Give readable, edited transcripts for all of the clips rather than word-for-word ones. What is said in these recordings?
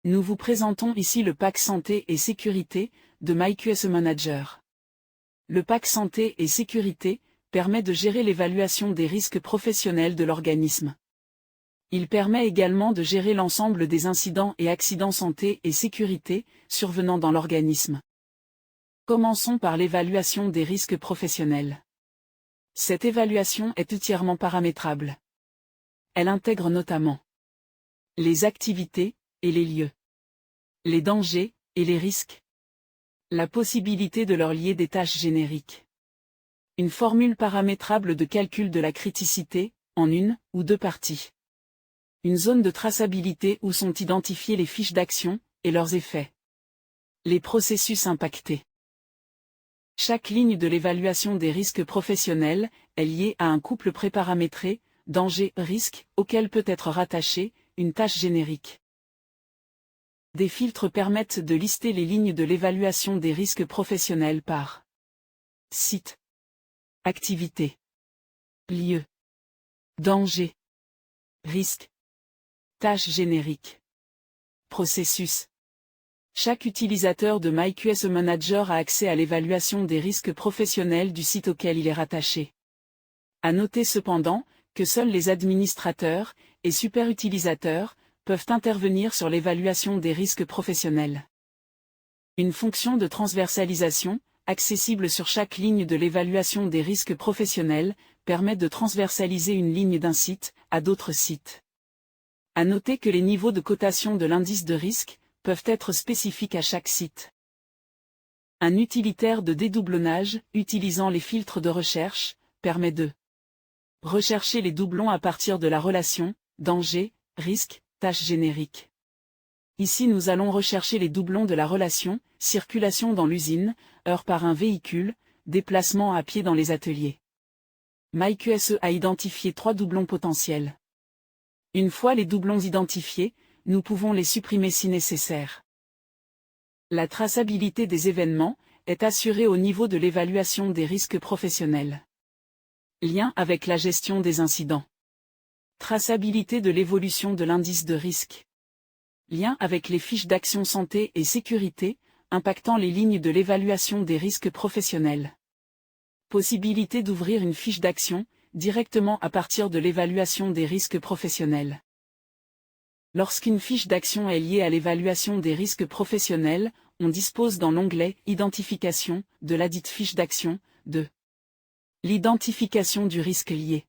Nous vous présentons ici le pack Santé et Sécurité de MyQSE Manager. Le pack Santé et Sécurité permet de gérer l'évaluation des risques professionnels de l'organisme. Il permet également de gérer l'ensemble des incidents et accidents santé et sécurité survenant dans l'organisme. Commençons par l'évaluation des risques professionnels. Cette évaluation est entièrement paramétrable. Elle intègre notamment les activités et les lieux, les dangers et les risques, la possibilité de leur lier des tâches génériques, une formule paramétrable de calcul de la criticité, en une ou deux parties, une zone de traçabilité où sont identifiées les fiches d'action et leurs effets, les processus impactés. Chaque ligne de l'évaluation des risques professionnels est liée à un couple préparamétré, danger-risque, auquel peut être rattachée une tâche générique. Des filtres permettent de lister les lignes de l'évaluation des risques professionnels par site, activité, lieu, danger, risque, tâche générique, processus. Chaque utilisateur de MyQSE Manager a accès à l'évaluation des risques professionnels du site auquel il est rattaché. À noter cependant que seuls les administrateurs et superutilisateurs peuvent intervenir sur l'évaluation des risques professionnels. Une fonction de transversalisation, accessible sur chaque ligne de l'évaluation des risques professionnels, permet de transversaliser une ligne d'un site à d'autres sites. À noter que les niveaux de cotation de l'indice de risque peuvent être spécifiques à chaque site. Un utilitaire de dédoublonnage, utilisant les filtres de recherche, permet de rechercher les doublons à partir de la relation danger, risque, tâche générique. Ici nous allons rechercher les doublons de la relation circulation dans l'usine, heure par un véhicule, déplacement à pied dans les ateliers. MyQSE a identifié 3 doublons potentiels. Une fois les doublons identifiés, nous pouvons les supprimer si nécessaire. La traçabilité des événements est assurée au niveau de l'évaluation des risques professionnels. Lien avec la gestion des incidents. Traçabilité de l'évolution de l'indice de risque. Lien avec les fiches d'action santé et sécurité, impactant les lignes de l'évaluation des risques professionnels. Possibilité d'ouvrir une fiche d'action, directement à partir de l'évaluation des risques professionnels. Lorsqu'une fiche d'action est liée à l'évaluation des risques professionnels, on dispose dans l'onglet « Identification » de ladite fiche d'action, de l'identification du risque lié.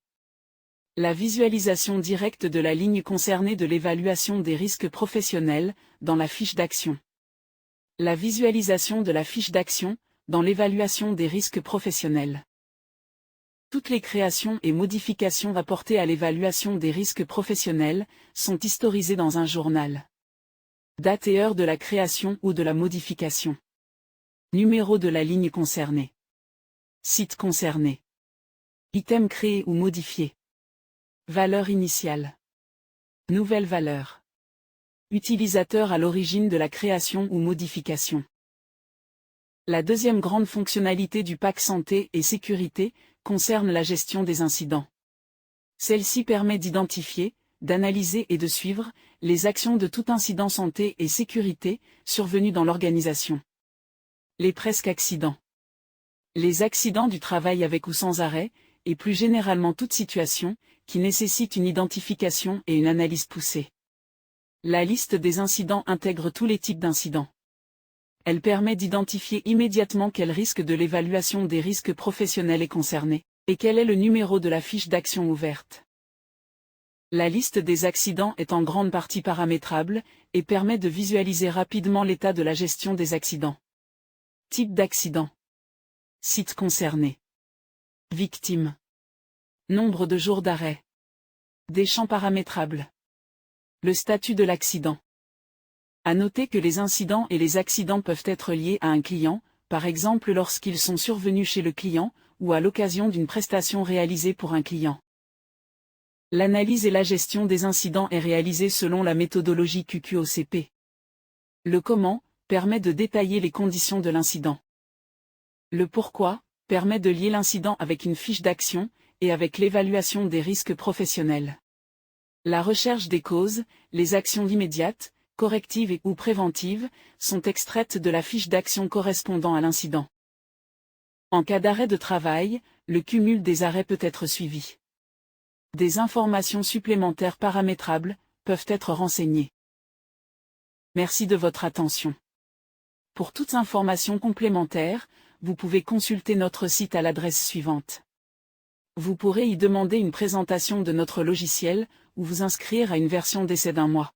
La visualisation directe de la ligne concernée de l'évaluation des risques professionnels, dans la fiche d'action. La visualisation de la fiche d'action, dans l'évaluation des risques professionnels. Toutes les créations et modifications rapportées à l'évaluation des risques professionnels sont historisées dans un journal. Date et heure de la création ou de la modification. Numéro de la ligne concernée. Site concerné. Item créé ou modifié. Valeur initiale. Nouvelle valeur. Utilisateur à l'origine de la création ou modification. La deuxième grande fonctionnalité du pack Santé et Sécurité concerne la gestion des incidents. Celle-ci permet d'identifier, d'analyser et de suivre les actions de tout incident santé et sécurité survenu dans l'organisation. Les presque accidents. Les accidents du travail avec ou sans arrêt, et plus généralement toute situation, qui nécessite une identification et une analyse poussée. La liste des incidents intègre tous les types d'incidents. Elle permet d'identifier immédiatement quel risque de l'évaluation des risques professionnels est concerné, et quel est le numéro de la fiche d'action ouverte. La liste des accidents est en grande partie paramétrable, et permet de visualiser rapidement l'état de la gestion des accidents. Type d'accident. Site concerné. Victime. Nombre de jours d'arrêt. Des champs paramétrables. Le statut de l'accident. À noter que les incidents et les accidents peuvent être liés à un client, par exemple lorsqu'ils sont survenus chez le client, ou à l'occasion d'une prestation réalisée pour un client. L'analyse et la gestion des incidents est réalisée selon la méthodologie QQOCP. Le comment permet de détailler les conditions de l'incident. Le pourquoi permet de lier l'incident avec une fiche d'action, et avec l'évaluation des risques professionnels. La recherche des causes, les actions immédiates, correctives ou préventives, sont extraites de la fiche d'action correspondant à l'incident. En cas d'arrêt de travail, le cumul des arrêts peut être suivi. Des informations supplémentaires paramétrables peuvent être renseignées. Merci de votre attention. Pour toute information complémentaire, vous pouvez consulter notre site à l'adresse suivante. Vous pourrez y demander une présentation de notre logiciel ou vous inscrire à une version d'essai d'1 mois.